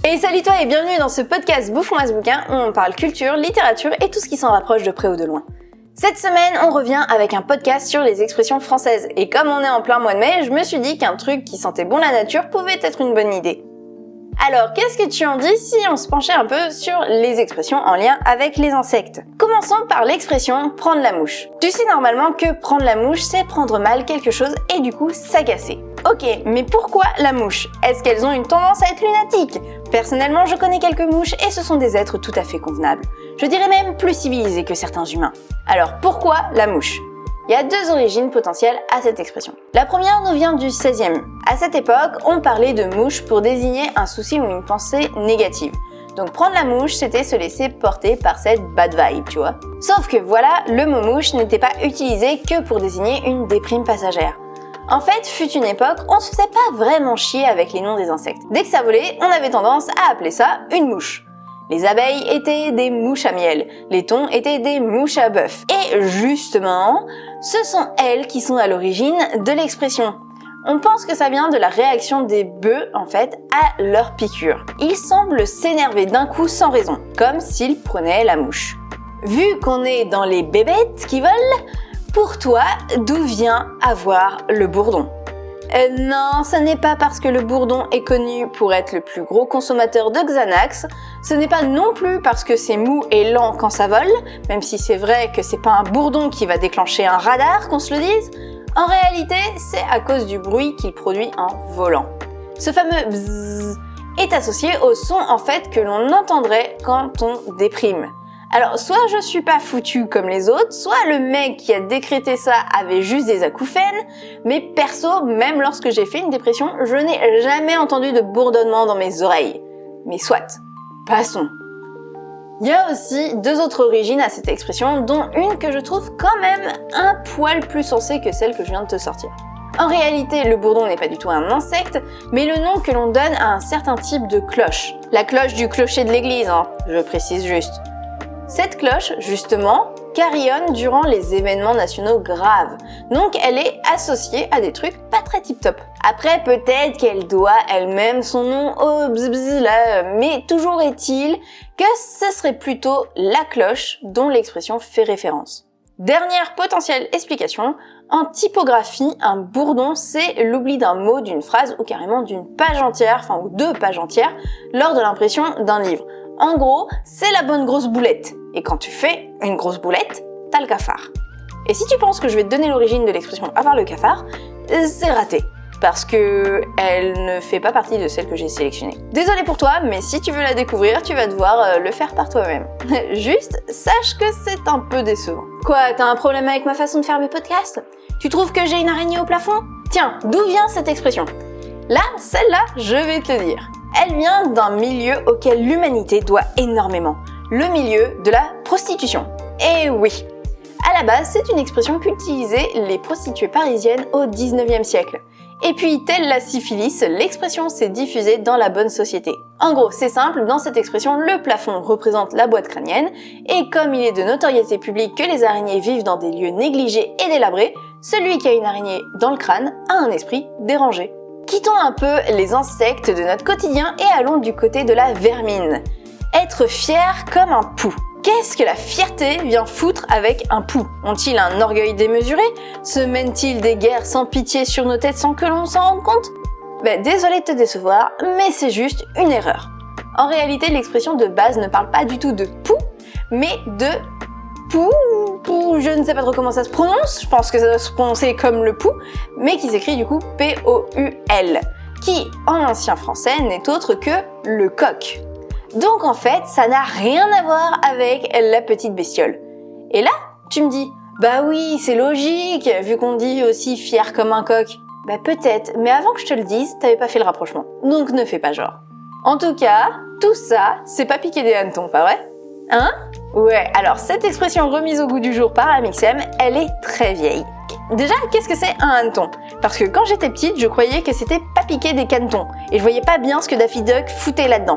Et salut toi et bienvenue dans ce podcast Bouffe-moi ce bouquin où on parle culture, littérature et tout ce qui s'en rapproche de près ou de loin. Cette semaine, on revient avec un podcast sur les expressions françaises. Et comme on est en plein mois de mai, je me suis dit qu'un truc qui sentait bon la nature pouvait être une bonne idée. Alors, qu'est-ce que tu en dis si on se penchait un peu sur les expressions en lien avec les insectes? Commençons par l'expression « prendre la mouche ». Tu sais normalement que prendre la mouche, c'est prendre mal quelque chose et du coup s'agacer. Ok, mais pourquoi la mouche? Est-ce qu'elles ont une tendance à être lunatiques? Personnellement, je connais quelques mouches et ce sont des êtres tout à fait convenables. Je dirais même plus civilisés que certains humains. Alors pourquoi la mouche? Il y a deux origines potentielles à cette expression. La première nous vient du XVIe. À cette époque, on parlait de mouche pour désigner un souci ou une pensée négative. Donc prendre la mouche, c'était se laisser porter par cette bad vibe, tu vois. Sauf que voilà, le mot mouche n'était pas utilisé que pour désigner une déprime passagère. En fait, fut une époque, on se faisait pas vraiment chier avec les noms des insectes. Dès que ça volait, on avait tendance à appeler ça une mouche. Les abeilles étaient des mouches à miel, les thons étaient des mouches à bœuf. Et justement, ce sont elles qui sont à l'origine de l'expression. On pense que ça vient de la réaction des bœufs, en fait, à leur piqûre. Ils semblent s'énerver d'un coup sans raison, comme s'ils prenaient la mouche. Vu qu'on est dans les bébêtes qui volent, pour toi, d'où vient avoir le bourdon? Non, ce n'est pas parce que le bourdon est connu pour être le plus gros consommateur de Xanax, ce n'est pas non plus parce que c'est mou et lent quand ça vole, même si c'est vrai que c'est pas un bourdon qui va déclencher un radar, qu'on se le dise. En réalité, c'est à cause du bruit qu'il produit en volant. Ce fameux bzzz est associé au son en fait que l'on entendrait quand on déprime. Alors, soit je suis pas foutu comme les autres, soit le mec qui a décrété ça avait juste des acouphènes, mais perso, même lorsque j'ai fait une dépression, je n'ai jamais entendu de bourdonnement dans mes oreilles. Mais soit, passons. Il y a aussi deux autres origines à cette expression, dont une que je trouve quand même un poil plus sensée que celle que je viens de te sortir. En réalité, le bourdon n'est pas du tout un insecte, mais le nom que l'on donne à un certain type de cloche. La cloche du clocher de l'église, je précise juste. Cette cloche, justement, carillonne durant les événements nationaux graves. Donc elle est associée à des trucs pas très tip-top. Après, peut-être qu'elle doit elle-même son nom au bzz là, mais toujours est-il que ce serait plutôt la cloche dont l'expression fait référence. Dernière potentielle explication, en typographie, un bourdon, c'est l'oubli d'un mot, d'une phrase ou carrément d'une page entière, ou deux pages entières, lors de l'impression d'un livre. En gros, c'est la bonne grosse boulette. Et quand tu fais une grosse boulette, t'as le cafard. Et si tu penses que je vais te donner l'origine de l'expression avoir le cafard, c'est raté. Parce que elle ne fait pas partie de celle que j'ai sélectionnée. Désolée pour toi, mais si tu veux la découvrir, tu vas devoir le faire par toi-même. Juste, sache que c'est un peu décevant. Quoi, t'as un problème avec ma façon de faire mes podcasts? Tu trouves que j'ai une araignée au plafond? Tiens, d'où vient cette expression? Là, celle-là, je vais te le dire. Elle vient d'un milieu auquel l'humanité doit énormément. Le milieu de la prostitution. Et oui, à la base, c'est une expression qu'utilisaient les prostituées parisiennes au 19e siècle. Et puis, telle la syphilis, l'expression s'est diffusée dans la bonne société. En gros, c'est simple, dans cette expression, le plafond représente la boîte crânienne, et comme il est de notoriété publique que les araignées vivent dans des lieux négligés et délabrés, celui qui a une araignée dans le crâne a un esprit dérangé. Quittons un peu les insectes de notre quotidien et allons du côté de la vermine. Être fier comme un pou. Qu'est-ce que la fierté vient foutre avec un pou? Ont-ils un orgueil démesuré? Se mènent-ils des guerres sans pitié sur nos têtes sans que l'on s'en rende compte? Désolé de te décevoir, mais c'est juste une erreur. En réalité, l'expression de base ne parle pas du tout de pou, mais de pou, je ne sais pas trop comment ça se prononce, je pense que ça doit se prononcer comme le pou, mais qui s'écrit du coup P-O-U-L, qui en ancien français n'est autre que le coq. Donc en fait, ça n'a rien à voir avec la petite bestiole. Et là, tu me dis, bah oui, c'est logique, vu qu'on dit aussi fier comme un coq. Bah peut-être, mais avant que je te le dise, t'avais pas fait le rapprochement. Donc ne fais pas genre. En tout cas, tout ça, c'est pas piquer des hannetons, pas vrai? Hein? Ouais, alors cette expression remise au goût du jour par Amixem, elle est très vieille. Déjà, qu'est-ce que c'est un hanneton? Parce que quand j'étais petite, je croyais que c'était pas piquer des canetons, et je voyais pas bien ce que Daffy Duck foutait là-dedans.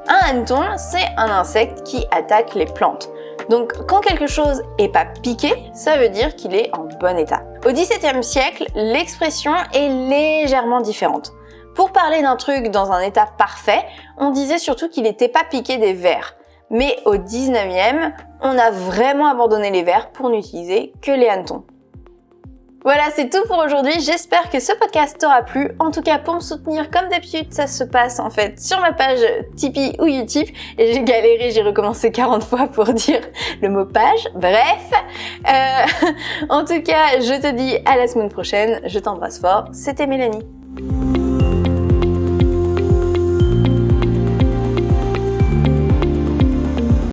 Un hanneton, c'est un insecte qui attaque les plantes. Donc quand quelque chose est pas piqué, ça veut dire qu'il est en bon état. Au XVIIe siècle, l'expression est légèrement différente. Pour parler d'un truc dans un état parfait, on disait surtout qu'il n'était pas piqué des vers. Mais au 19e, on a vraiment abandonné les vers pour n'utiliser que les hannetons. Voilà, c'est tout pour aujourd'hui. J'espère que ce podcast t'aura plu. En tout cas, pour me soutenir, comme d'habitude, ça se passe en fait sur ma page Tipeee ou Utip. Et j'ai galéré, j'ai recommencé 40 fois pour dire le mot page. Bref, en tout cas, je te dis à la semaine prochaine. Je t'embrasse fort. C'était Mélanie.